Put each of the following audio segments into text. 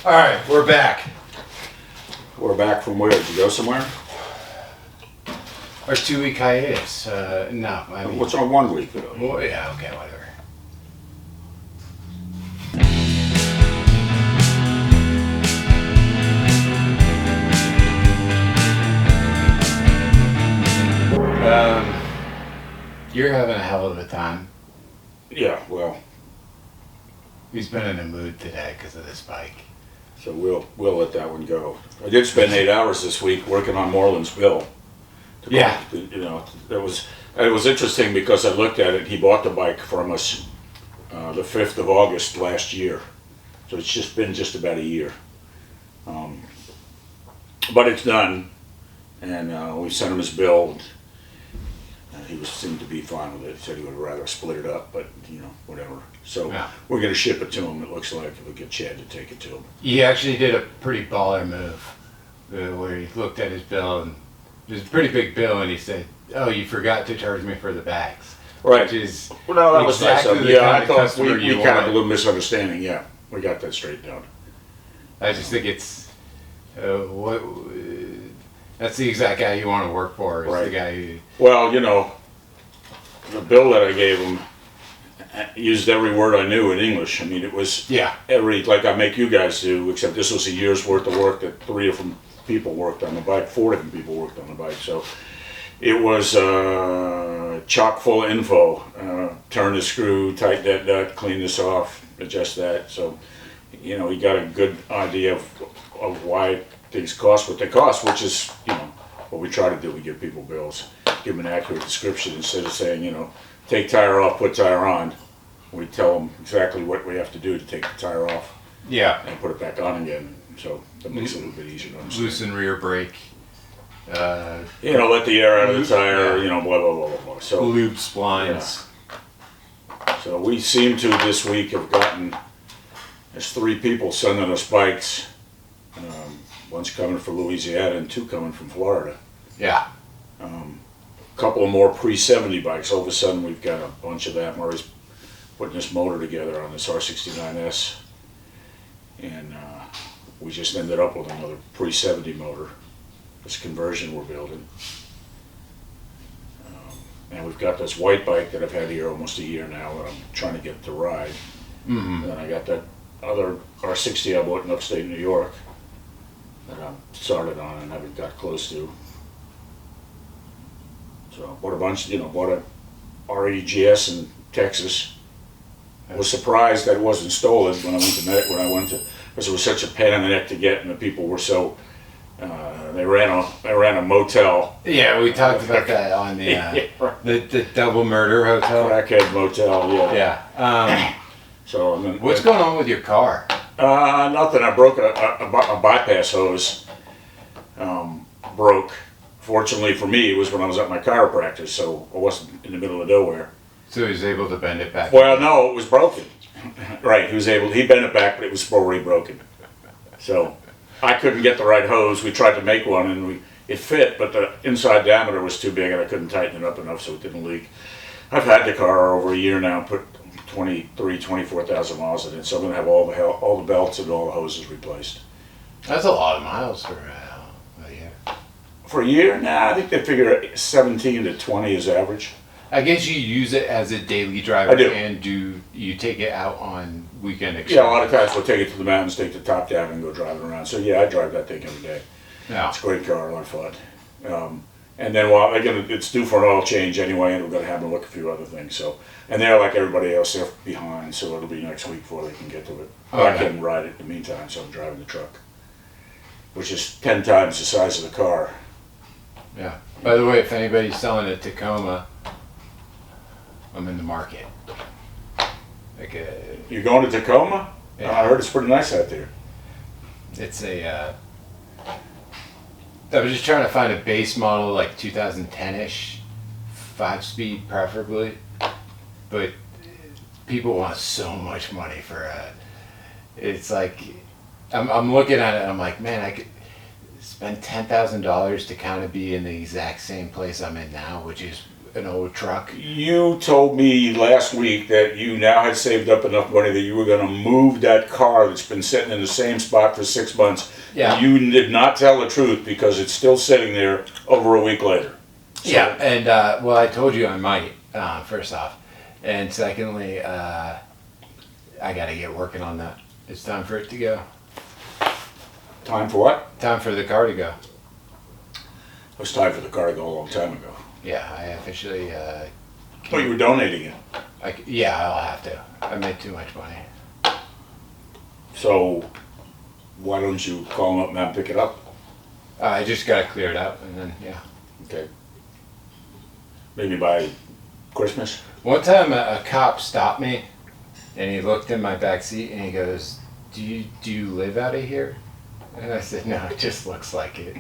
All right, we're back. We're back from where? Did you go somewhere? Our 2-week hiatus. No, I mean. What's on 1 week? Well, yeah, okay, whatever. You're having a hell of a time. Yeah, well, He's been in a mood today because of this bike. so we'll let that one go. I did spend 8 hours this week working on Moreland's bill. Yeah. You know, it was interesting because I looked at it. He bought the bike from us the 5th of August last year, so it's just been just about a year. But it's done, and we sent him his bill. He seemed to be fine with it. He said he would rather split it up, but whatever. So Yeah. we're going to ship it to him. It looks like we'll get Chad to take it to him. He actually did a pretty baller move where he looked at his bill, and it was a pretty big bill, and he said, "Oh, you forgot to charge me for the bags." Right. Which is Well, no, that was nice exactly of him. the Yeah, kind I of thought customer we you kind of want. a little misunderstanding. Yeah, we got that straightened out. I just think it's that's the exact guy you want to work for. Is Right. the guy who, Well, the bill that I gave him used every word I knew in English. I mean, it was yeah, like I make you guys do, except this was a year's worth of work that 3 different people worked on the bike, 4 different people worked on the bike. So it was chock full of info. Turn the screw, tighten that nut, clean this off, adjust that. So, he got a good idea of why things cost what they cost, which is, what we try to do. We give people bills, give them an accurate description instead of saying, take tire off, put tire on. We tell them exactly what we have to do to take the tire off yeah, and put it back on again. So that makes it a little bit easier to understand. loosen rear brake, Let the air out of the tire, Yeah. blah, blah, blah, blah, blah. So, lube splines. so we seem to this week have gotten, there's 3 people sending us bikes. One's coming from Louisiana and 2 coming from Florida. Yeah, A couple of more pre-70 bikes. All of a sudden we've got a bunch of that. Murray's putting this motor together on this R69S. And we just ended up with another pre-70 motor. This conversion we're building. And we've got this white bike that I've had here almost a year now that I'm trying to get to ride. mm-hmm. Then I got that other R60 I bought in upstate New York that I'm started on and haven't got close to. So bought a bunch, bought a REGS in Texas. I was surprised that it wasn't stolen when I went to because it was such a pain in the neck to get, and the people were so they ran a motel. Yeah, we talked about that on the the double murder hotel. Crackhead motel, yeah. Yeah. So and then, What's going on with your car? nothing. I broke a bypass hose. Broke. Fortunately for me, it was when I was at my chiropractor, so I wasn't in the middle of nowhere. So he was able to bend it back. Well, no, it was broken. Right, he bent it back, but it was already broken. So I couldn't get the right hose. We tried to make one, and it fit, but the inside diameter was too big, and I couldn't tighten it up enough so it didn't leak. I've had the car over a year now, put 24,000 miles in it, so I'm going to have all the belts and all the hoses replaced. That's a lot of miles for a year. For a year? Nah, I think they figure 17 to 20 is average. I guess you use it as a daily driver. I do. And you take it out on weekend excursions? Yeah, a lot of times we'll take it to the mountains, take the top down, and go driving around. So yeah, I drive that thing every day. Yeah. It's a great car, a lot of fun. And then it's due for an oil change anyway, and we're going to have to look at a few other things. So, and they're like everybody else, they're behind, so it'll be next week before they can get to it. Oh, I okay. can ride it in the meantime, so I'm driving the truck, which is 10 times the size of the car. Yeah. By the way, if anybody's selling a Tacoma, I'm in the market. Like You're going to Tacoma? Yeah. I heard it's pretty nice out there. it's a. I was just trying to find a base model, like 2010-ish, 5-speed preferably, but people want so much money for a. It's like, I'm looking at it and I'm like, man, I could spend $10,000 to kind of be in the exact same place I'm in now, which is an old truck. You told me last week that you now had saved up enough money that you were going to move that car that's been sitting in the same spot for 6 months. Yeah. You did not tell the truth because it's still sitting there over a week later. So, Yeah, and well, I told you I might, first off. And secondly, I got to get working on that. It's time for it to go. Time for what? Time for the car to go. It was time for the car to go a long time ago. Yeah, I officially. Oh, you were donating it. Yeah, I'll have to. I made too much money. So, why don't you call them up and have them pick it up? I just got to clear it out, and then, yeah. Okay. Maybe by Christmas? One time a cop stopped me, and he looked in my back seat, and he goes, do you live out of here? And I said, no, it just looks like it.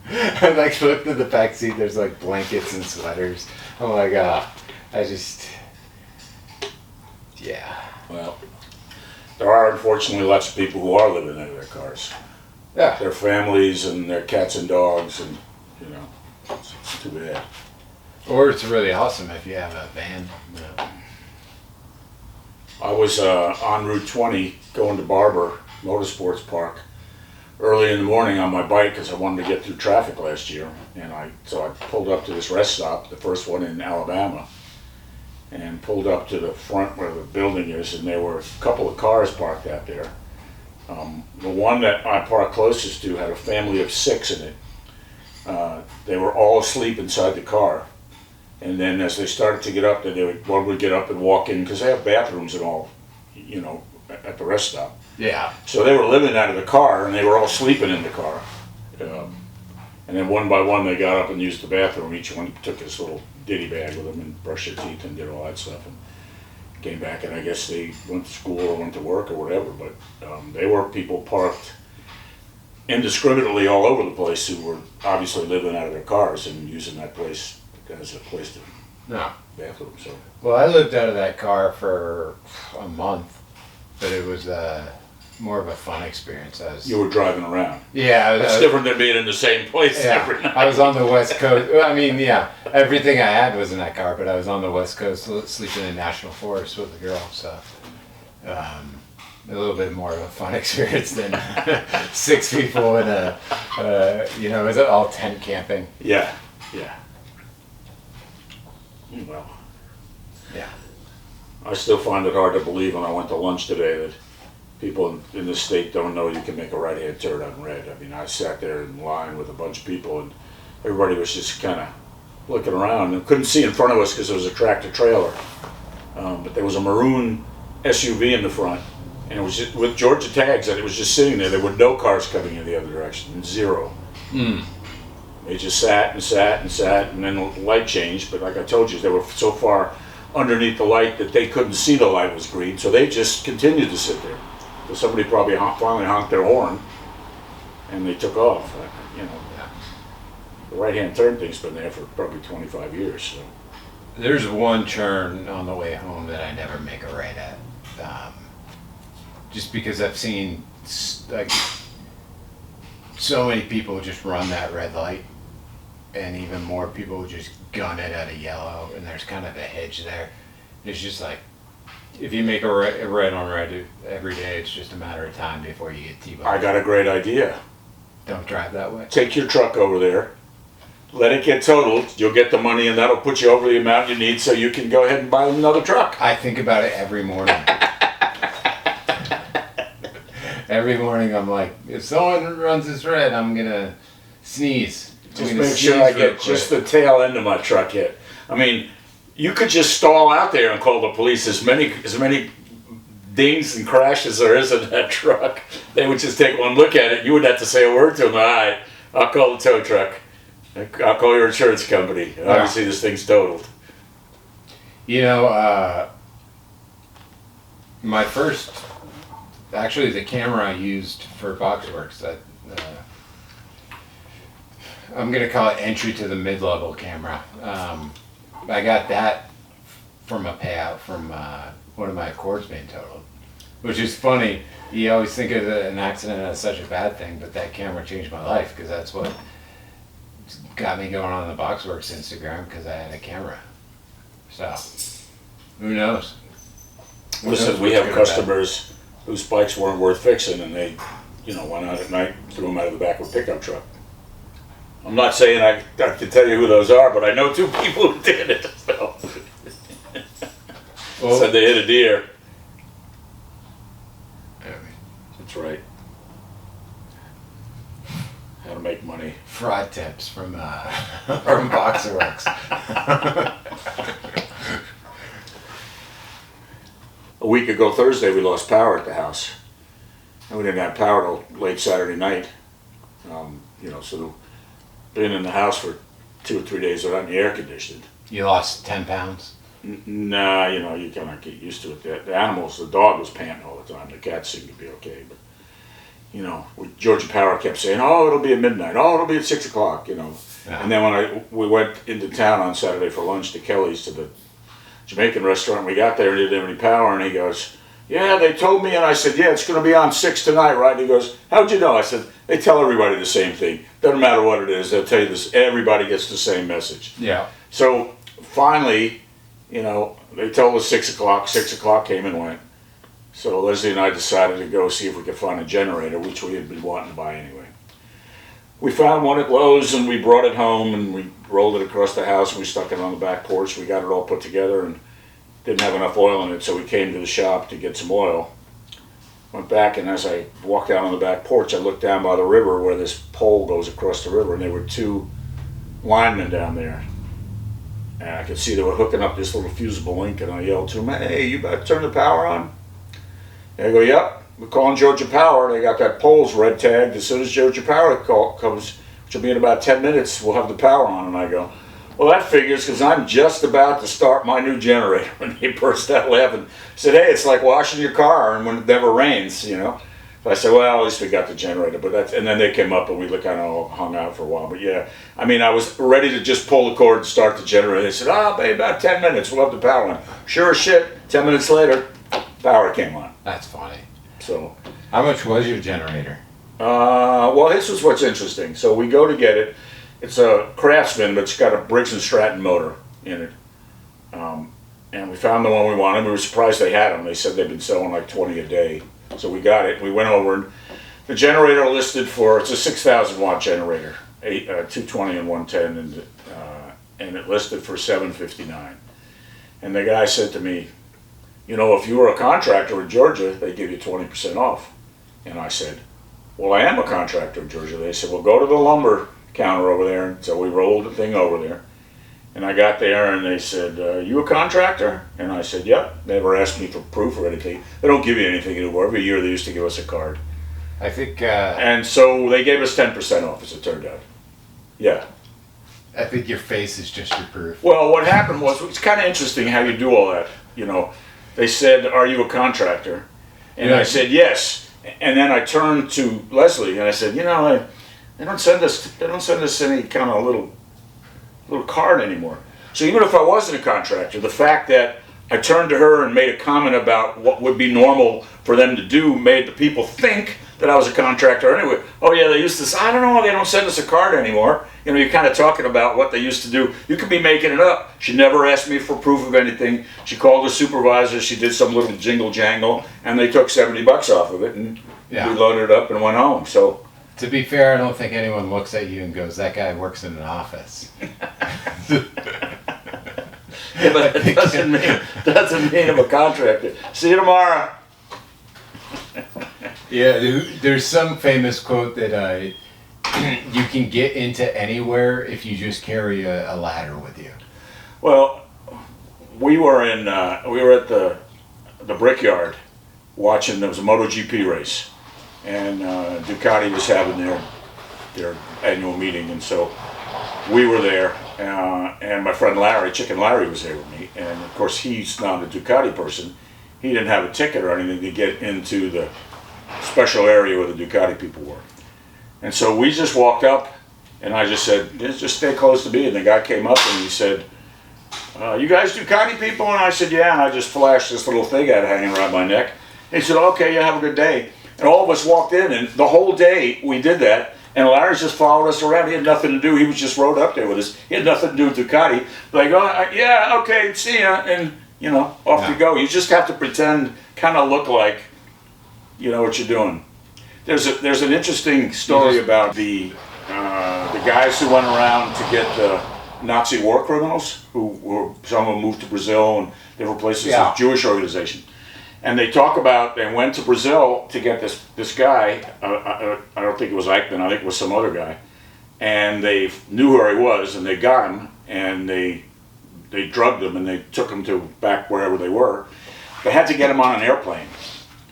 I like looked at the back seat, there's like blankets and sweaters. I'm like, I just, yeah. Well, there are unfortunately lots of people who are living out of their cars. Yeah. Their families and their cats and dogs, and you know, it's too bad. Or it's really awesome if you have a van. Yeah. I was on Route 20 going to Barber Motorsports Park early in the morning on my bike because I wanted to get through traffic last year, and so I pulled up to this rest stop, the first one in Alabama, and pulled up to the front where the building is, and there were a couple of cars parked out there. The one that I parked closest to had a family of 6 in it. They were all asleep inside the car. And then as they started to get up, one would get up and walk in, because they have bathrooms and all, you know, at the rest stop. Yeah. So they were living out of the car, and they were all sleeping in the car. And then one by one, they got up and used the bathroom. Each one took his little ditty bag with them and brushed their teeth and did all that stuff. And came back, and I guess they went to school or went to work or whatever. But they were people parked indiscriminately all over the place who were obviously living out of their cars and using that place as a place to bathroom. So Well, I lived out of that car for a month, but it was more of a fun experience. you were driving around. Yeah, That's different than being in the same place every night. I was on the West Coast. I mean, yeah, everything I had was in that car, but I was on the West Coast sleeping in National Forest with a girl, so a little bit more of a fun experience than 6 people in you know, it was all tent camping. Yeah. Well, yeah. I still find it hard to believe when I went to lunch today that people in this state don't know you can make a right-hand turn on red. I mean, I sat there in line with a bunch of people, and everybody was just kind of looking around and couldn't see in front of us because there was a tractor trailer. But there was a maroon SUV in the front, and it was just, with Georgia tags, and it was just sitting there. There were no cars coming in the other direction, zero. They just sat and sat and sat, and then the light changed. But like I told you, they were so far underneath the light that they couldn't see the light was green, so they just continued to sit there. So somebody probably finally honked their horn, and they took off. You know, the right-hand turn thing's been there for probably 25 years. So. There's one turn on the way home that I never make a right at, just because I've seen like so many people just run that red light, and even more people just gun it at a yellow, and there's kind of a hedge there. It's just like, if you make a red on red every day, it's just a matter of time before you get T-boned. I got a great idea. Don't drive that way. Take your truck over there, let it get totaled, you'll get the money, and that'll put you over the amount you need so you can go ahead and buy another truck. I think about it every morning. Every morning I'm like, if someone runs this red, I'm gonna sneeze. Just make sure I get just the tail end of my truck hit. I mean, you could just stall out there and call the police. As many dings and crashes there is in that truck, they would just take one look at it. You wouldn't have to say a word to them. All right, I'll call the tow truck. I'll call your insurance company. Obviously, this thing's totaled. You know, my first, actually the camera I used for Boxworks, I'm going to call it entry to the mid-level camera. I got that from a payout from one of my Accords being totaled, which is funny. You always think of an accident as such a bad thing, but that camera changed my life, because that's what got me going on the Boxworks Instagram because I had a camera. So, who knows? Listen, we have customers whose bikes weren't worth fixing, and they, went out at night, threw them out of the back of a pickup truck. I'm not saying I can tell you who those are, but I know two people who did it. So. Well, Said they hit a deer. That's right. How to make money. Fraud tips from from Boxworks. A week ago Thursday, we lost power at the house, and we didn't have power till late Saturday night. So being in the house for 2 or 3 days without any air conditioned. You lost 10 pounds? Nah, you kind of get used to it. The animals, the dog was panting all the time. The cats seemed to be okay, but Georgia Power kept saying, "Oh, it'll be at midnight. Oh, it'll be at 6 o'clock." Yeah. And then when we went into town on Saturday for lunch to Kelly's, to the Jamaican restaurant, we got there and didn't have any power, and he goes, "Yeah, they told me," and I said, "Yeah, it's going to be on 6 tonight, right?" And he goes, "How'd you know?" I said, "They tell everybody the same thing. Doesn't matter what it is. They'll tell you this. Everybody gets the same message." Yeah. So finally, they told us 6 o'clock. 6 o'clock came and went. So Leslie and I decided to go see if we could find a generator, which we had been wanting to buy anyway. We found one at Lowe's, and we brought it home, and we rolled it across the house, and we stuck it on the back porch. We got it all put together and didn't have enough oil in it, so we came to the shop to get some oil. Went back, and as I walked out on the back porch, I looked down by the river where this pole goes across the river, and there were 2 linemen down there. And I could see they were hooking up this little fusible link, and I yelled to them, "Hey, you better turn the power on?" And I go, "Yep, we're calling Georgia Power. They got that pole's red tagged. As soon as Georgia Power comes, which will be in about 10 minutes, we'll have the power on." And I go, "Well, that figures, because I'm just about to start my new generator." And he burst out laughing. Said, "Hey, it's like washing your car and when it never rains, So I said, "Well, at least we got the generator." And then they came up and we kind of hung out for a while. But yeah, I was ready to just pull the cord and start the generator. They said, "Oh, babe, about 10 minutes, we'll have the power on." Sure as shit, 10 minutes later, power came on. That's funny. So, how much was your generator? Well, this is what's interesting. So we go to get it. It's a Craftsman, but it's got a Briggs & Stratton motor in it. And we found the one we wanted. We were surprised they had them. They said they'd been selling like 20 a day. So we got it. We went over, and the generator listed it's a 6,000 watt generator, 220 and 110, and it listed for $759. And the guy said to me, "If you were a contractor in Georgia, they give you 20% off." And I said, "Well, I am a contractor in Georgia." They said, "Well, go to the lumber counter over there." And so we rolled the thing over there. And I got there, and they said, "You a contractor?" And I said, "Yep." They never asked me for proof or anything. They don't give you anything anymore. Every year they used to give us a card. I think... and so they gave us 10% off, as it turned out. Yeah. I think your face is just your proof. Well, what happened was, it's kind of interesting how you do all that. They said, "Are you a contractor?" And I said, "Yes." And then I turned to Leslie and I said, they don't send us any kind of little card anymore. So even if I wasn't a contractor, the fact that I turned to her and made a comment about what would be normal for them to do made the people think that I was a contractor anyway. "Oh yeah, they used to say, I don't know, they don't send us a card anymore." You're kind of talking about what they used to do. You could be making it up. She never asked me for proof of anything. She called the supervisor, she did some little jingle jangle, and they took $70 off of it, and we loaded it up and went home. So, to be fair, I don't think anyone looks at you and goes, "That guy works in an office." Yeah, but it doesn't mean I'm a contractor. See you tomorrow. Yeah, there's some famous quote that you can get into anywhere if you just carry a ladder with you. Well, we were at the Brickyard watching. There was a MotoGP race, and Ducati was having their annual meeting, and so we were there. And my friend Larry, Chicken Larry, was there with me, and of course he's not a Ducati person. He didn't have a ticket or anything to get into the special area where the Ducati people were. And so we just walked up, and I just said, "Just stay close to me." And the guy came up and he said, "You guys Ducati people?" And I said, "Yeah." And I just flashed this little thing I had hanging around my neck. And he said, "Okay, you have a good day." And all of us walked in, and the whole day we did that. And Larry just followed us around. He had nothing to do. He was just rode up there with us. He had nothing to do with Ducati. Like, oh, yeah, okay, see ya. And, you know, off you go. You just have to pretend, kind of look like you know what you're doing. There's an interesting story about the guys who went around to get the Nazi war criminals, who were, some of them moved to Brazil and different places, this Jewish organization. And they talk about they went to Brazil to get this guy. I don't think it was Eichmann. I think it was some other guy. And they knew where he was, and they got him, and they drugged him, and they took him to back wherever they were. They had to get him on an airplane,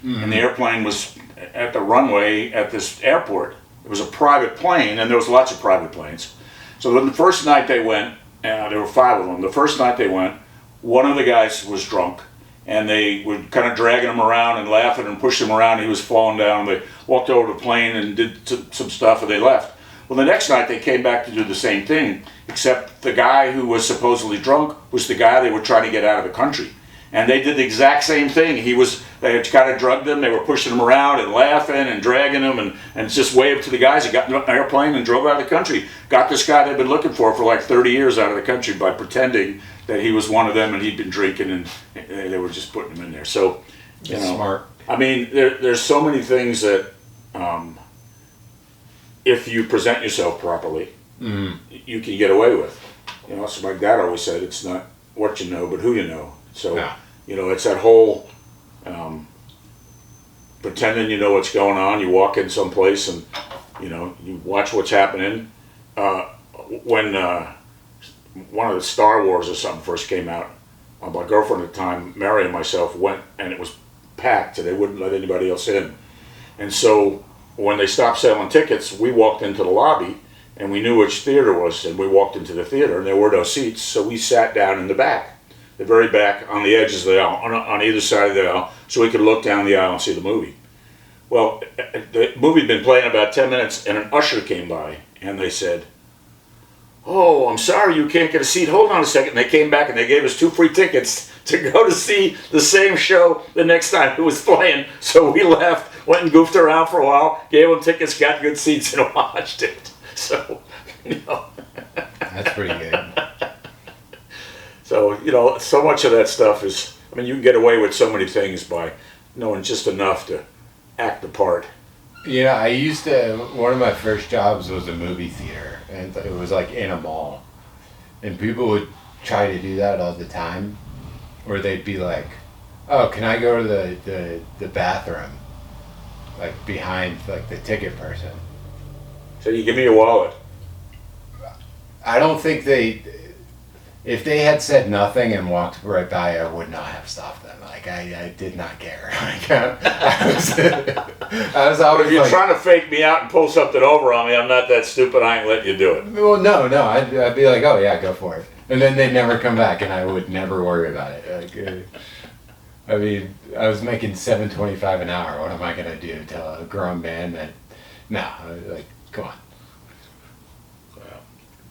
and the airplane was at the runway at this airport. It was a private plane, and there was lots of private planes. So then the first night they went, there were 5 of them. The first night they went, one of the guys was drunk. And they were kind of dragging him around and laughing and pushing him around. He was falling down. They walked over to the plane and did some stuff, and they left. Well, the next night they came back to do the same thing, except the guy who was supposedly drunk was the guy they were trying to get out of the country. And they did the exact same thing. They had kind of drugged him. They were pushing him around and laughing and dragging him and just waved to the guys. He got in an airplane and drove out of the country. Got this guy they'd been looking for like 30 years out of the country by pretending that he was one of them and he'd been drinking, and they were just putting him in there. So, you know, smart. I mean, there's so many things that if you present yourself properly, you can get away with. You know, so my dad always said, it's not what you know, but who you know. So, you know, it's that whole pretending you know what's going on. You walk in someplace and, you know, you watch what's happening. When one of the Star Wars or something first came out, my girlfriend at the time, Mary, and myself went, and it was packed, and they wouldn't let anybody else in. And so when they stopped selling tickets, we walked into the lobby, and we knew which theater it was, and we walked into the theater, and there were no seats, so we sat down in the back, the very back, on the edges of the aisle, on either side of the aisle, so we could look down the aisle and see the movie. Well, the movie had been playing about 10 minutes, and an usher came by, and they said, "Oh, I'm sorry you can't get a seat. Hold on a second." And they came back and they gave us 2 free tickets to go to see the same show the next time it was playing. So we left, went and goofed around for a while, gave them tickets, got good seats, and watched it. So, you know. That's pretty good. So, you know, so much of that stuff is, I mean, you can get away with so many things by knowing just enough to act the part. You know, I used to, one of my first jobs was a movie theater, and it was like in a mall. And people would try to do that all the time, where they'd be like, "Oh, can I go to the bathroom?" Like behind like the ticket person. So you give me your wallet. I don't think if they had said nothing and walked right by, I would not have stopped them. Like I did not care. Like I was always. If you're like, trying to fake me out and pull something over on me, I'm not that stupid. I ain't letting you do it. Well, no, I'd be like, "Oh yeah, go for it," and then they'd never come back, and I would never worry about it. Like, I mean, I was making $7.25 an hour. What am I gonna do? Tell a grown man that? No, like, come on.